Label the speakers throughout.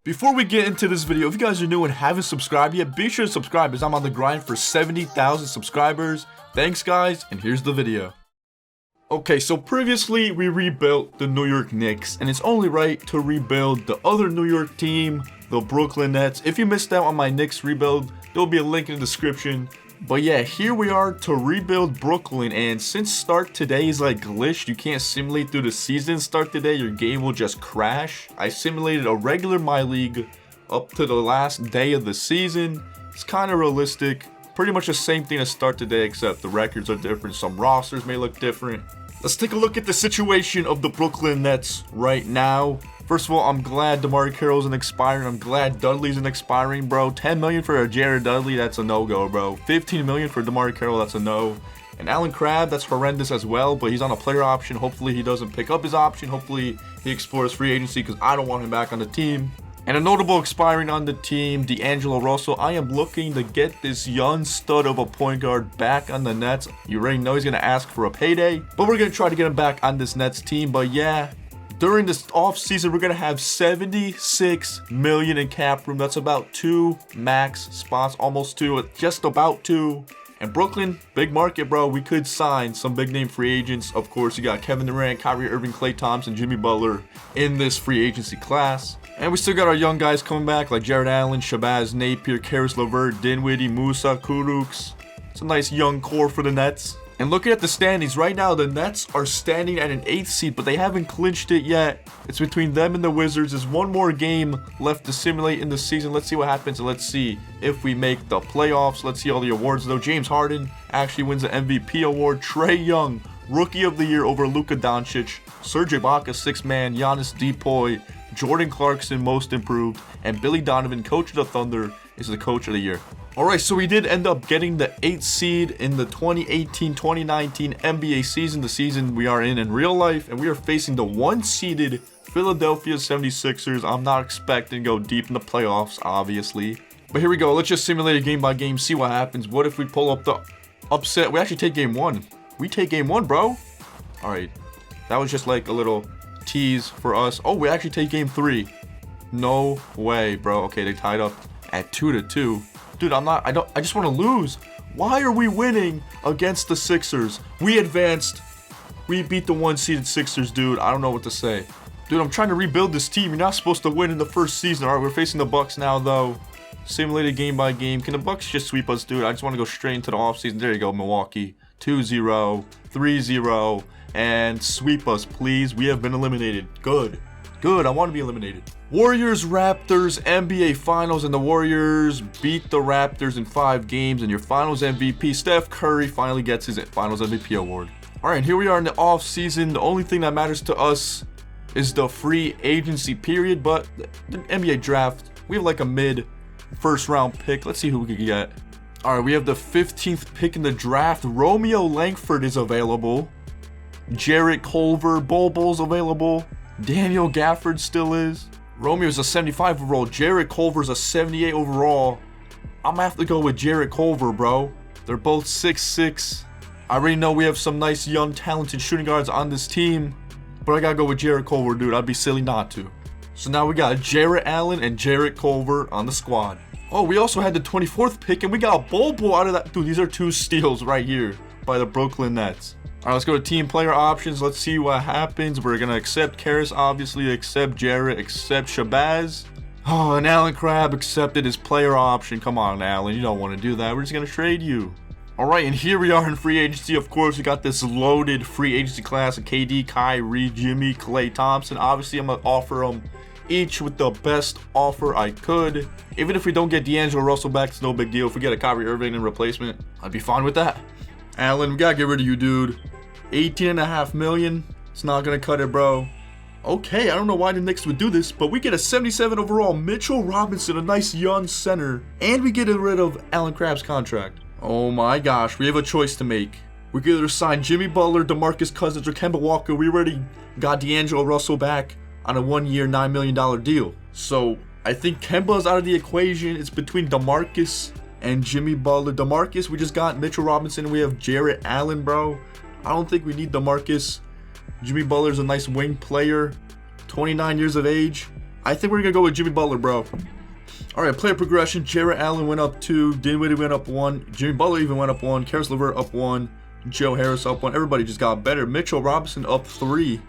Speaker 1: Before we get into this video, if you guys are new and haven't subscribed yet, be sure to subscribe as I'm on the grind for 70,000 subscribers. Thanks guys, and here's the video. Okay, so previously we rebuilt the New York Knicks, and it's only right to rebuild the other New York team, the Brooklyn Nets. If you missed out on my Knicks rebuild, there'll be a link in the description. But yeah, here we are to rebuild Brooklyn, and since start today is like glitched, you can't simulate through the season start today, your game will just crash. I simulated a regular My League up to the last day of the season. It's kind of realistic, pretty much the same thing as start today, except the records are different, some rosters may look different. Let's take a look at the situation of the Brooklyn Nets right now. First of all, I'm glad DeMar Carroll isn't expiring. I'm glad Dudley's isn't expiring, bro. $10 million for a Jared Dudley, that's a no-go, bro. $15 million for DeMar Carroll, that's a no. And Allen Crabbe, that's horrendous as well, but he's on a player option. Hopefully he doesn't pick up his option. Hopefully he explores free agency because I don't want him back on the team. And a notable expiring on the team, Deangelo Russell. I am looking to get this young stud of a point guard back on the Nets. You already know he's going to ask for a payday, but we're going to try to get him back on this Nets team. But yeah, during this offseason, we're going to have $76 million in cap room. That's about 2 max spots, almost 2, just about 2. And Brooklyn, big market, bro. We could sign some big name free agents. Of course, you got Kevin Durant, Kyrie Irving, Klay Thompson, Jimmy Butler in this free agency class. And we still got our young guys coming back like Jared Allen, Shabazz Napier, Karis LeVert, Dinwiddie, Musa, Kurucs. It's a nice young core for the Nets. And looking at the standings, right now the Nets are standing at an 8th seed, but they haven't clinched it yet. It's between them and the Wizards. There's one more game left to simulate in the season. Let's see what happens, and let's see if we make the playoffs. Let's see all the awards though. James Harden actually wins the MVP award. Trae Young, Rookie of the Year over Luka Doncic. Serge Ibaka, 6th man. Giannis Depoy, Jordan Clarkson, Most Improved, and Billy Donovan, Coach of the Thunder, is the Coach of the Year. Alright, so we did end up getting the 8th seed in the 2018-2019 NBA season, the season we are in real life, and we are facing the 1-seeded Philadelphia 76ers. I'm not expecting to go deep in the playoffs, obviously. But here we go. Let's just simulate a game by game, see what happens. What if we pull up the upset? We actually take game 1. We take game 1, bro. Alright, that was just like a little tease for us. Oh, we actually take game 3. No way, bro. Okay, they tied up at 2-2. Dude, I just want to lose. Why are we winning against the Sixers? We advanced. We beat the 1-seeded Sixers, dude. I don't know what to say. Dude, I'm trying to rebuild this team. You're not supposed to win in the first season. All right, we're facing the Bucks now, though. Simulated game by game. Can the Bucks just sweep us, dude? I just want to go straight into the offseason. There you go, Milwaukee. 2-0, 3-0, and sweep us, please. We have been eliminated. Good. Good, I want to be eliminated. Warriors, Raptors, NBA Finals, and the Warriors beat the Raptors in 5 games, and your Finals MVP, Steph Curry, finally gets his Finals MVP award. Alright, here we are in the off season. The only thing that matters to us is the free agency period, but the NBA draft, we have like a mid first round pick. Let's see who we could get. Alright, we have the 15th pick in the draft. Romeo Langford is available. Jarrett Culver, Bulbul's available. Daniel Gafford still is. Romeo's a 75 overall. Jarrett Culver's a 78 overall. I'm gonna have to go with Jarrett Culver, bro. They're both 6'6". I already know we have some nice, young, talented shooting guards on this team, but I gotta go with Jarrett Culver, dude. I'd be silly not to. So now we got Jarrett Allen and Jarrett Culver on the squad. Oh, we also had the 24th pick, and we got Bulbul out of that. Dude, these are 2 steals right here by the Brooklyn Nets. Alright, let's go to team player options. Let's see what happens. We're going to accept Karis, obviously, accept Jarrett, accept Shabazz. Oh, and Allen Crabbe accepted his player option. Come on, Allen, you don't want to do that. We're just going to trade you. Alright, and here we are in free agency. Of course, we got this loaded free agency class of KD, Kyrie, Jimmy, Klay Thompson. Obviously, I'm going to offer them each with the best offer I could. Even if we don't get Deangelo Russell back, it's no big deal. If we get a Kyrie Irving in replacement, I'd be fine with that. Allen, we gotta get rid of you, dude. $18.5 million. It's not gonna cut it, bro. Okay, I don't know why the Knicks would do this, but we get a 77 overall Mitchell Robinson, a nice young center, and we get rid of Allen Crabbe's contract. Oh my gosh, we have a choice to make. We could either sign Jimmy Butler, DeMarcus Cousins, or Kemba Walker. We already got Deangelo Russell back on a 1-year, $9 million deal. So I think Kemba's out of the equation. It's between DeMarcus and Jimmy Butler. DeMarcus, we just got Mitchell Robinson. We have Jarrett Allen, bro. I don't think we need DeMarcus. Jimmy Butler's a nice wing player. 29 years of age. I think we're going to go with Jimmy Butler, bro. All right, player progression. Jarrett Allen went up 2. Dinwiddie went up 1. Jimmy Butler even went up 1. Karis LeVert up 1. Joe Harris up 1. Everybody just got better. Mitchell Robinson up 3.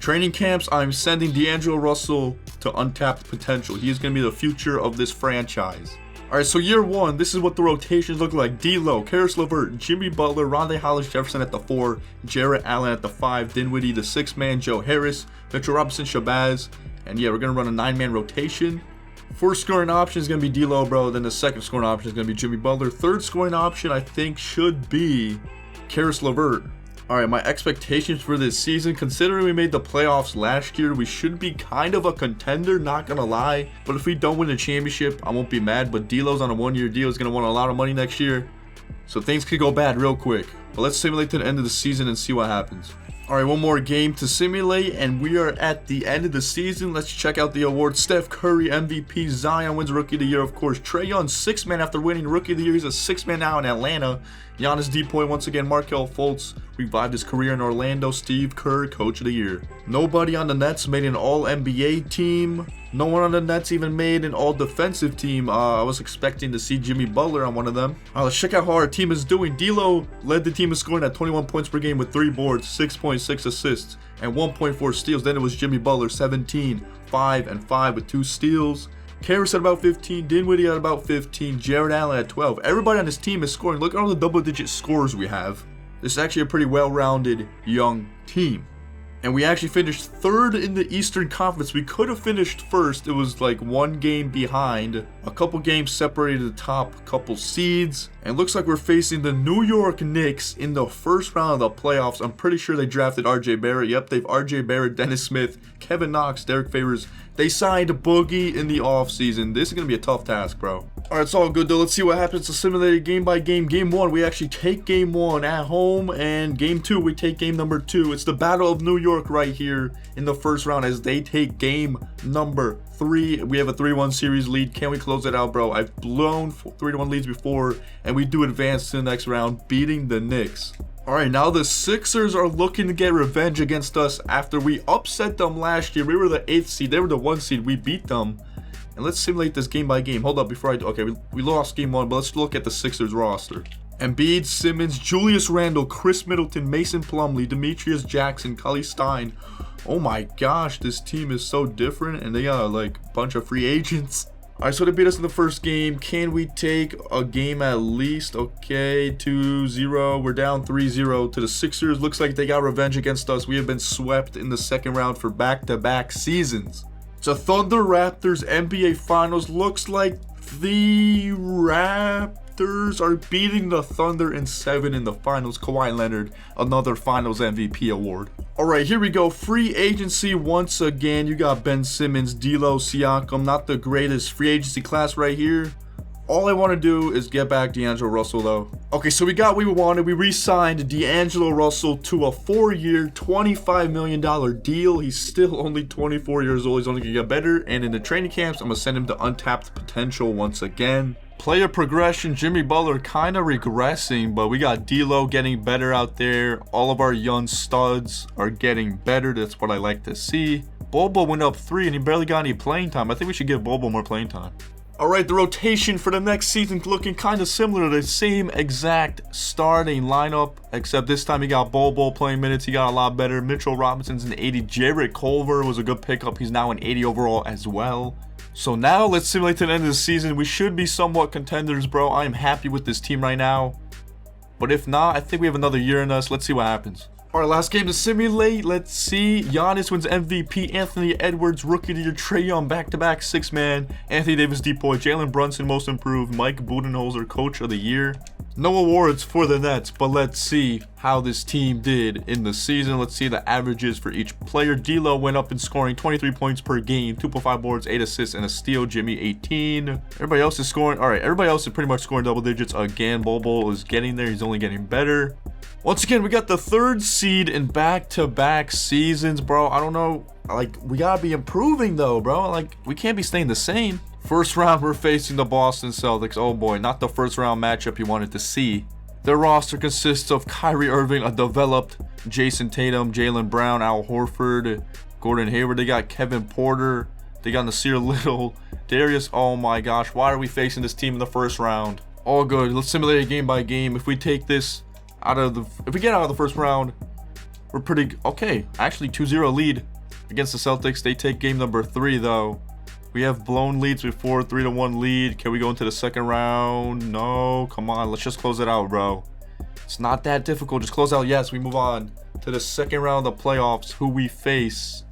Speaker 1: Training camps, I'm sending Deangelo Russell to untapped potential. He is going to be the future of this franchise. All right, so year 1, this is what the rotations look like. D'Lo, Karis LeVert, Jimmy Butler, Rondae Hollis-Jefferson at the 4, Jarrett Allen at the 5, Dinwiddie the 6-man, Joe Harris, Mitchell Robinson, Shabazz. And yeah, we're going to run a 9-man rotation. First scoring option is going to be D'Lo, bro. Then the second scoring option is going to be Jimmy Butler. Third scoring option, I think, should be Karis LeVert. All right, my expectations for this season, considering we made the playoffs last year, we should be kind of a contender, not going to lie. But if we don't win the championship, I won't be mad. But D'Lo's on a 1-year deal. He's going to want a lot of money next year. So things could go bad real quick. But let's simulate to the end of the season and see what happens. All right, one more game to simulate, and we are at the end of the season. Let's check out the awards. Steph Curry, MVP. Zion wins Rookie of the Year, of course. Trae Young, 6-man after winning Rookie of the Year. He's a 6-man now in Atlanta. Giannis D-Point once again. Markelle Fultz revived his career in Orlando. Steve Kerr, Coach of the Year. Nobody on the Nets made an All-NBA team. No one on the Nets even made an All-Defensive team. I was expecting to see Jimmy Butler on one of them. Let's check out how our team is doing. D'Lo led the team in scoring at 21 points per game with 3 boards, 6.6 assists, and 1.4 steals. Then it was Jimmy Butler, 17, 5, and 5 with 2 steals. Karis at about 15, Dinwiddie at about 15, Jarrett Allen at 12. Everybody on this team is scoring. Look at all the double-digit scores we have. This is actually a pretty well-rounded young team. And we actually finished 3rd in the Eastern Conference. We could have finished 1st. It was like 1 game behind. A couple games separated the top couple seeds. And it looks like we're facing the New York Knicks in the first round of the playoffs. I'm pretty sure they drafted RJ Barrett. Yep, they've RJ Barrett, Dennis Smith, Kevin Knox, Derek Favors. They signed Boogie in the offseason. This is going to be a tough task, bro. All right, it's all good, though. Let's see what happens to simulate game by game. Game 1, we actually take game 1 at home. And game 2, we take game number 2. It's the Battle of New York right here in the first round as they take game number 3. We have a 3-1 series lead. Can we close it out, bro? I've blown 3-1 leads before, and we do advance to the next round, beating the Knicks. All right, now the Sixers are looking to get revenge against us after we upset them last year. We were the 8th seed. They were the 1 seed. We beat them. And let's simulate this game by game. Hold up before I do. Okay, we lost game 1, but let's look at the Sixers roster. Embiid, Simmons, Julius Randle, Chris Middleton, Mason Plumlee, Demetrius Jackson, Cully Stein. Oh my gosh, this team is so different, and they got like a bunch of free agents. All right, so they beat us in the first game. Can we take a game at least? Okay, 2-0. We're down 3-0 to the Sixers. Looks like they got revenge against us. We have been swept in the second round for back-to-back seasons. So Thunder Raptors NBA Finals. Looks like the Raptors are beating the Thunder in 7 in the finals. Kawhi Leonard, another Finals MVP award. All right, here we go. Free agency once again. You got Ben Simmons, D'Lo, Siakam. Not the greatest free agency class right here. All I want to do is get back Deangelo Russell, though. Okay, so we got what we wanted. We re-signed Deangelo Russell to a 4-year, $25 million deal. He's still only 24 years old. He's only going to get better. And in the training camps, I'm going to send him to untapped potential once again. Player progression, Jimmy Butler kind of regressing, but we got D'Lo getting better out there. All of our young studs are getting better. That's what I like to see. Bobo went up 3 and he barely got any playing time. I think we should give Bobo more playing time. All right, the rotation for the next season looking kind of similar to the same exact starting lineup, except this time he got Bobo playing minutes. He got a lot better. Mitchell Robinson's an 80. Jarrett Culver was a good pickup. He's now an 80 overall as well. So now let's simulate to the end of the season. We should be somewhat contenders, bro. I am happy with this team right now. But if not, I think we have another year in us. Let's see what happens. All right, last game to simulate. Let's see. Giannis wins MVP. Anthony Edwards, Rookie of the Year. Trae Young, back-to-back 6-man. Anthony Davis, D-Point. Jalen Brunson, Most Improved. Mike Budenholzer, Coach of the Year. No awards for the Nets, but let's see how this team did in the season. Let's see the averages for each player. D'Lo went up in scoring 23 points per game, 2.5 boards, 8 assists, and a steal. Jimmy, 18. Everybody else is scoring. All right, everybody else is pretty much scoring double digits. Again, Bobo is getting there. He's only getting better. Once again, we got the 3rd seed in back-to-back seasons, bro. I don't know. Like, we gotta be improving, though, bro. Like, we can't be staying the same. First round, we're facing the Boston Celtics. Oh boy, not the first round matchup you wanted to see. Their roster consists of Kyrie Irving, a developed Jason Tatum, Jaylen Brown, Al Horford, Gordon Hayward. They got Kevin Porter, They got Nasir Little, Darius. Oh my gosh, why are we facing this team in the first round? All good. Let's simulate it game by game. If we take this out of the, if we get out of the first round, we're pretty okay. Actually, 2-0 lead against the Celtics. They take game number 3 though. We have blown leads before, 3-1 lead. Can we go into the second round? No, come on. Let's just close it out, bro. It's not that difficult. Just close out. Yes, we move on to the second round of the playoffs. Who we face?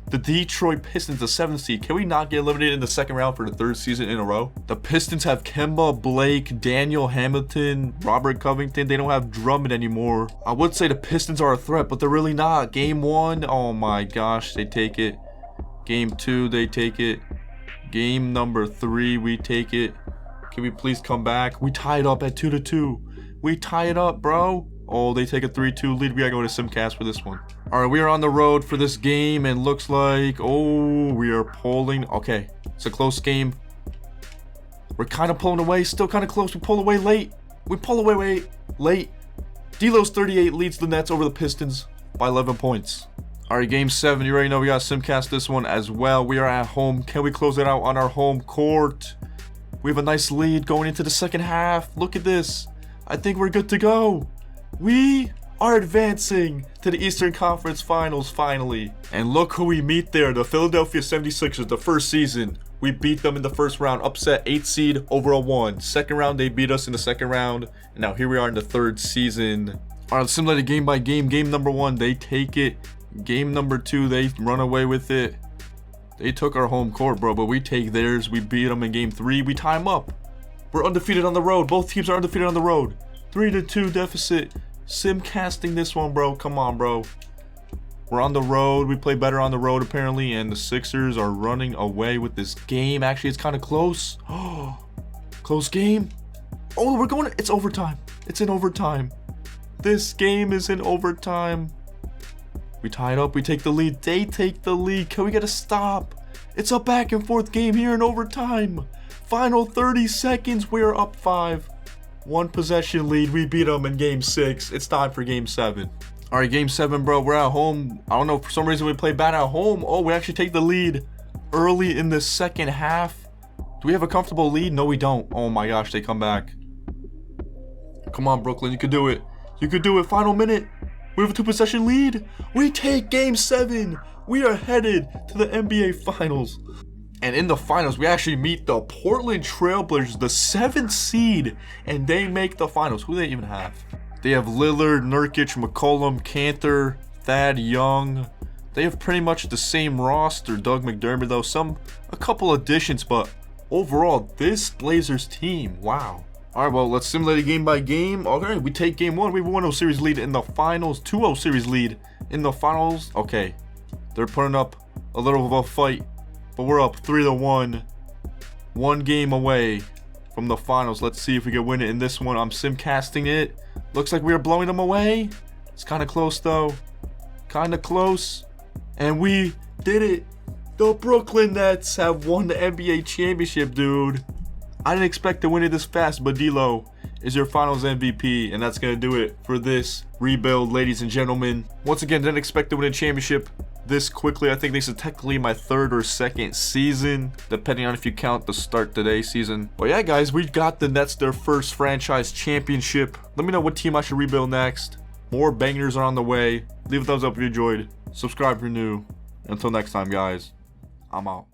Speaker 1: The Detroit Pistons, the 7th seed. Can we not get eliminated in the second round for the 3rd season in a row? The Pistons have Kemba, Blake, Daniel Hamilton, Robert Covington. They don't have Drummond anymore. I would say the Pistons are a threat, but they're really not. Game 1, oh my gosh, they take it. Game 2, they take it. Game number 3, we take it. Can we please come back? We tie it up at 2-2. We tie it up, bro. Oh, they take a 3-2 lead. We gotta go to Simcast for this one. All right, we are on the road for this game, and looks like, oh, we are pulling. Okay, it's a close game. We're kind of pulling away, still kind of close. We pull away late. We pull away late. D'Lo's 38 leads the Nets over the Pistons by 11 points. All right, game 7. You already know we got Simcast this one as well. We are at home. Can we close it out on our home court? We have a nice lead going into the second half. Look at this. I think we're good to go. We are advancing to the Eastern Conference Finals finally. And look who we meet there. The Philadelphia 76ers, the first season. We beat them in the first round. Upset 8th seed over a 1. Second round, they beat us in the second round. And now here we are in the 3rd season. All right, simulated game by game. Game number 1, they take it. Game number 2, they run away with it. They took our home court, bro, but we take theirs. We beat them in game 3. We tie them up. We're undefeated on the road. Both teams are undefeated on the road. 3-2 deficit. Simcasting this one, bro. Come on, bro. We're on the road. We play better on the road, apparently, and the Sixers are running away with this game. Actually, it's kind of close. Oh, close game. Oh, we're going. It's overtime. It's in overtime. This game is in overtime. We tie it up. We take the lead. They take the lead. Can we get a stop? It's a back and forth game here in overtime. Final 30 seconds. We're up 5. 1 possession lead. We beat them in game 6. It's time for game 7. All right, game 7, bro. We're at home. I don't know. For some reason, we play bad at home. Oh, we actually take the lead early in the second half. Do we have a comfortable lead? No, we don't. Oh my gosh, they come back. Come on, Brooklyn. You could do it. You could do it. Final minute. We have a 2 possession lead. We take game 7. We are headed to the NBA Finals. And in the finals, we actually meet the Portland Trailblazers, the 7th seed, and they make the finals. Who do they even have? They have Lillard, Nurkic, McCollum, Cantor, Thad Young. They have pretty much the same roster. Doug McDermott, though, a couple additions, but overall, this Blazers team, wow. All right, well, let's simulate it game by game. Okay, we take game 1. We have a 1-0 series lead in the finals, 2-0 series lead in the finals. Okay, they're putting up a little of a fight, but we're up 3-1. 1 game away from the finals. Let's see if we can win it in this one. I'm simcasting it. Looks like we are blowing them away. It's kind of close, though. Kind of close. And we did it. The Brooklyn Nets have won the NBA championship, dude. I didn't expect to win it this fast, but D'Lo is your finals MVP, and that's going to do it for this rebuild, ladies and gentlemen. Once again, didn't expect to win a championship this quickly. I think this is technically my 3rd or 2nd season, depending on if you count the start today season. But yeah, guys, we got the Nets their first franchise championship. Let me know what team I should rebuild next. More bangers are on the way. Leave a thumbs up if you enjoyed. Subscribe if you're new. Until next time, guys, I'm out.